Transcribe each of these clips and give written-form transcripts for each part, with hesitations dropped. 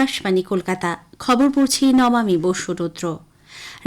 আকাশবাণী কলকাতা। খবর পড়ছি নমামি বসুরুদ্র।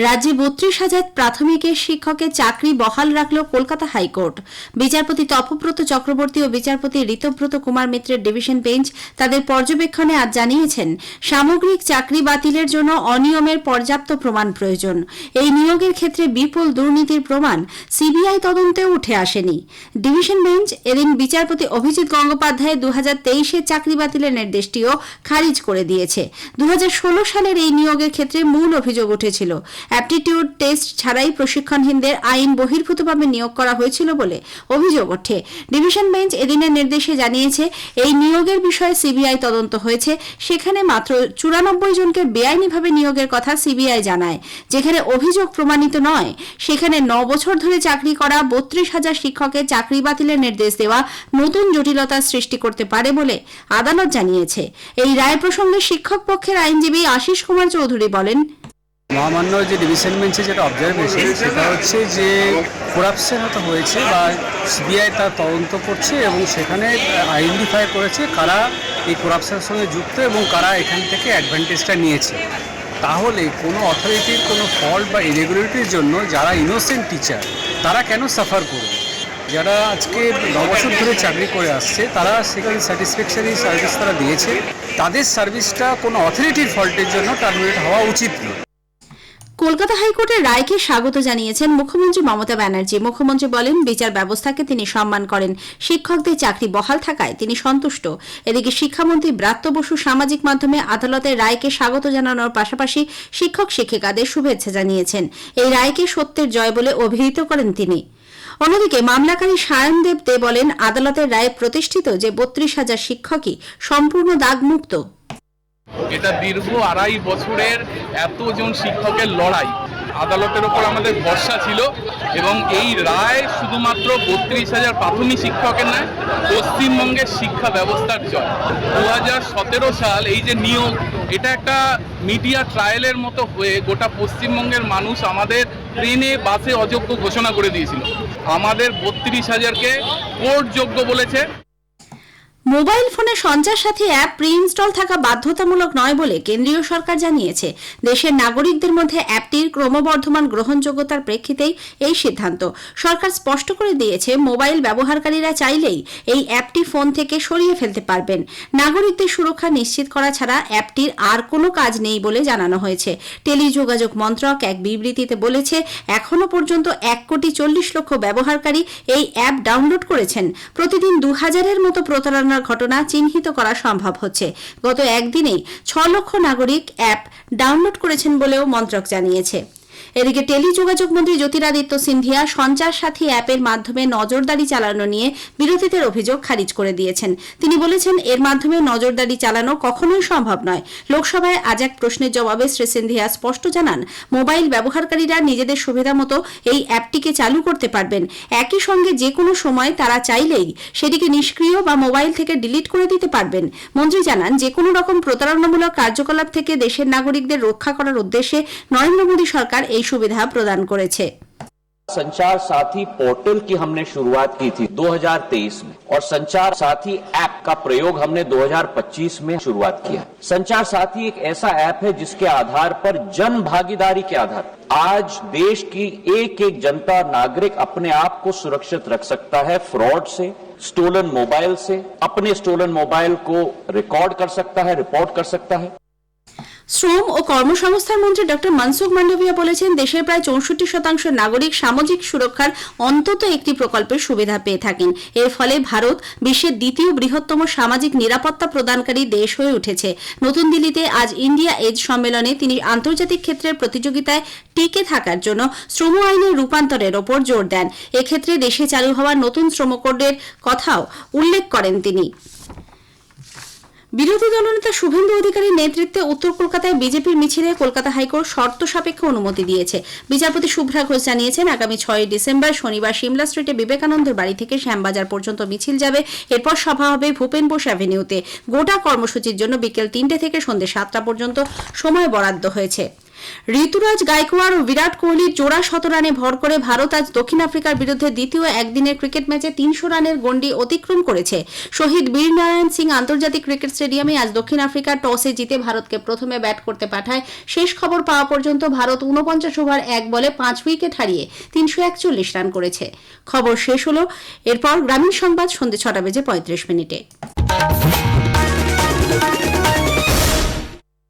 রাজ্যে ৩২,০০০ প্রাথমিকের শিক্ষকের চাকরি বহাল রাখল কলকাতা হাইকোর্ট। বিচারপতি তপব্রত চক্রবর্তী ও বিচারপতি ঋতব্রত কুমার মিত্রের ডিভিশন বেঞ্চ তাদের পর্যবেক্ষণে আজ জানিয়েছেন, সামগ্রিক চাকরি বাতিলের জন্য অনিয়মের পর্যাপ্ত প্রমাণ প্রয়োজন। এই নিয়োগের ক্ষেত্রে বিপুল দুর্নীতির প্রমাণ সিবিআই তদন্তেও উঠে আসেনি। ডিভিশন বেঞ্চ এদিন বিচারপতি অভিজিৎ গঙ্গোপাধ্যায়ের 2023-এর চাকরি বাতিলের নির্দেশটিও খারিজ করে দিয়েছে। 2016 সালের এই নিয়োগের ক্ষেত্রে মূল অভিযোগ উঠেছিল, অ্যাপটিটিউড টেস্ট ছাড়াই প্রশিক্ষণহীনদের আইন বহির্ভূতভাবে নিয়োগ করা হয়েছিল বলে অভিযোগ ওঠে। ডিভিশন বেঞ্চ এদিনের নির্দেশে জানিয়েছে, এই নিয়োগের বিষয়ে সিবিআই তদন্ত হয়েছে। সেখানে মাত্র 94 জনকে বেআইনিভাবে নিয়োগের কথা সিবিআই জানায়। যেখানে অভিযোগ প্রমাণিত নয়, সেখানে 9 বছর ধরে চাকরি করা 32,000 শিক্ষকের চাকরি বাতিলের নির্দেশ দেওয়া নতুন জটিলতার সৃষ্টি করতে পারে বলে আদালত জানিয়েছে। এই রায় প্রসঙ্গে শিক্ষক পক্ষের আইনজীবী আশিস কুমার চৌধুরী বলেন, মহামান্য যে ডিভিশন বেঞ্চে যেটা অবজারভেশন সেটা হচ্ছে যে করাপশন হয়তো হয়েছে বা সিবিআই তার তদন্ত করছে এবং সেখানে আইডেন্টিফাই করেছে কারা এই করাপশনের সঙ্গে যুক্ত এবং কারা এখান থেকে অ্যাডভান্টেজটা নিয়েছে। তাহলে কোনো অথরিটির কোনো ফল্ট বা ইরেগুলারিটির জন্য যারা ইনোসেন্ট টিচার তারা কেন সাফার করবে? যারা আজকে 9 বছর ধরে চাকরি করে আসছে তারা সেখানে স্যাটিসফ্যাকশনারি সার্ভিস তারা দিয়েছে, তাদের সার্ভিসটা কোনো অথরিটির ফল্টের জন্য টার্মিনেট হওয়া উচিত নয়। কলকাতা হাইকোর্টের রায়কে স্বাগত জানিয়েছেন মুখ্যমন্ত্রী মমতা ব্যানার্জি। মুখ্যমন্ত্রী বলেন, বিচার ব্যবস্থাকে তিনি সম্মান করেন। শিক্ষকদের চাকরি বহাল থাকায় তিনি সন্তুষ্ট। এদিকে শিক্ষামন্ত্রী ব্রাত্য বসু সামাজিক মাধ্যমে আদালতের রায়কে স্বাগত জানানোর পাশাপাশি শিক্ষক শিক্ষিকাদের শুভেচ্ছা জানিয়েছেন। এই রায়কে সত্যের জয় বলে অভিহিত করেন তিনি। অন্যদিকে মামলাকারী সায়নদেব দে বলেন, আদালতের রায়ে প্রতিষ্ঠিত যে 32,000 শিক্ষকই সম্পূর্ণ দাগমুক্ত। এটা দীর্ঘ 2.5 বছরের এতজন শিক্ষকের লড়াই, আদালতের ওপর আমাদের ভরসা ছিল এবং এই রায় শুধুমাত্র 32,000 প্রাথমিক শিক্ষকের নয়, পশ্চিমবঙ্গের শিক্ষা ব্যবস্থার জয়। 2017 সাল এই যে নিয়োগ, এটা একটা মিডিয়া ট্রায়ালের মতো হয়ে গোটা পশ্চিমবঙ্গের মানুষ আমাদের ট্রেনে বাসে অযোগ্য ঘোষণা করে দিয়েছিল। আমাদের 32,000কে কোর্ট যোগ্য বলেছে। মোবাইল ফোনে সঞ্চার সাথী অ্যাপ প্রি ইনস্টল থাকা বাধ্যতামূলক নয় বলে কেন্দ্রীয় সরকার জানিয়েছে। দেশের নাগরিকদের মধ্যে অ্যাপটির ক্রমবর্ধমান গ্রহণযোগ্যতার প্রেক্ষিতেই এই সিদ্ধান্ত। সরকার স্পষ্ট করে দিয়েছে, মোবাইল ব্যবহারকারীরা চাইলেই এই অ্যাপটি ফোন থেকে সরিয়ে ফেলতে পারবেন। নাগরিকদের সুরক্ষা নিশ্চিত করা ছাড়া অ্যাপটির আর কোনো কাজ নেই বলে জানানো হয়েছে। টেলিযোগাযোগ মন্ত্রক এক বিবৃতিতে বলেছে, এখনো পর্যন্ত 1,40,00,000 ব্যবহারকারী এই অ্যাপ ডাউনলোড করেছেন। প্রতিদিন 2,000-এর মতো প্রতারণা ঘটনা চিহ্নিত করা সম্ভব হচ্ছে। গত একদিনেই 6 লক্ষ নাগরিক অ্যাপ ডাউনলোড করেছেন বলেও মন্ত্রক জানিয়েছে। এদিকে টেলিযোগাযোগ মন্ত্রী জ্যোতিরাদিত্য সিন্ধিয়া সঞ্চার সাথী অ্যাপের মাধ্যমে নজরদারি চালানো নিয়ে বিরোধীদের অভিযোগ খারিজ করে দিয়েছেন। তিনি বলেছেন, এর মাধ্যমে নজরদারি চালানো কখনোই সম্ভব নয়। লোকসভায় আজ এক প্রশ্নের জবাবে শ্রী সিন্ধিয়া স্পষ্ট জানান, মোবাইল ব্যবহারকারীরা নিজেদের সুবিধা মতো এই অ্যাপটিকে চালু করতে পারবেন। একই সঙ্গে যে কোনো সময় তারা চাইলেই সেটিকে নিষ্ক্রিয় বা মোবাইল থেকে ডিলিট করে দিতে পারবেন। মন্ত্রী জানান, যে কোনো রকম প্রতারণামূলক কার্যকলাপ থেকে দেশের নাগরিকদের রক্ষা করার উদ্দেশ্যে নরেন্দ্র মোদী সরকার এই সুবিধা প্রদান করেছে। संचार साथी पोर्टल की हमने शुरुआत की थी 2023 में और संचार साथी ऐप का प्रयोग हमने 2025 में शुरुआत किया। संचार साथी एक ऐसा ऐप है जिसके आधार पर जन भागीदारी के आधार आज देश की एक जनता नागरिक अपने आप को सुरक्षित रख सकता है फ्रॉड से, स्टोलन मोबाइल से, अपने स्टोलन मोबाइल को रिकॉर्ड कर सकता है, रिपोर्ट कर सकता है। শ্রম ও কর্মসংস্থান মন্ত্রী ডক্টর মনসুখ মান্ডভিয়া বলেছেন, দেশের প্রায় 64% নাগরিক সামাজিক সুরক্ষার অন্তত একটি প্রকল্পের সুবিধা পেয়ে থাকেন। এর ফলে ভারত বিশ্বের দ্বিতীয় বৃহত্তম সামাজিক নিরাপত্তা প্রদানকারী দেশ হয়ে উঠেছে। নতুন দিল্লিতে আজ ইন্ডিয়া এজ সম্মেলনে তিনি আন্তর্জাতিক ক্ষেত্রের প্রতিযোগিতায় টিকে থাকার জন্য শ্রম আইনের রূপান্তরের ওপর জোর দেন। এক্ষেত্রে দেশে চালু হওয়া নতুন শ্রম কোডের কথাও উল্লেখ করেন তিনি। বিরোধী দলনেতা শুভেন্দু অধিকারীর নেতৃত্বে উত্তর কলকাতায় বিজেপির মিছিলে কলকাতা হাইকোর্ট শর্ত সাপেক্ষে অনুমতি দিয়েছে। বিচারপতি শুভ্রা ঘোষ জানিয়েছেন, আগামী 6 ডিসেম্বর শনিবার সিমলা স্ট্রিটে বিবেকানন্দের বাড়ি থেকে শ্যামবাজার পর্যন্ত মিছিল যাবে। এরপর সভা হবে ভূপেন বোস অ্যাভিনিউতে। গোটা কর্মসূচির জন্য বিকেল 3টে থেকে সন্ধ্যে 7টা পর্যন্ত সময় বরাদ্দ হয়েছে। ঋতুরাজ গায়কোয়াড় ও বিরাট কোহলির জোড়া ১৭ রানে ভর করে ভারত আজ দক্ষিণ আফ্রিকার বিরুদ্ধে দ্বিতীয় একদিনের ক্রিকেট ম্যাচে ৩০০ রানের গন্ডি অতিক্রম করেছে। শহীদ বীরনারায়ণ সিং আন্তর্জাতিক ক্রিকেট স্টেডিয়ামে আজ দক্ষিণ আফ্রিকা টসে জিতে ভারতকে প্রথমে ব্যাট করতে পাঠায়। শেষ খবর পাওয়া পর্যন্ত ভারত ৪৯ ওভার ১ বলে ৫ উইকেট হারিয়ে ৩৪১ রান করেছে। খবর শেষ হলো। এরপর গ্রামীণ সংবাদ সন্ধ্যে ৬টা বেজে ৩৫ মিনিটে।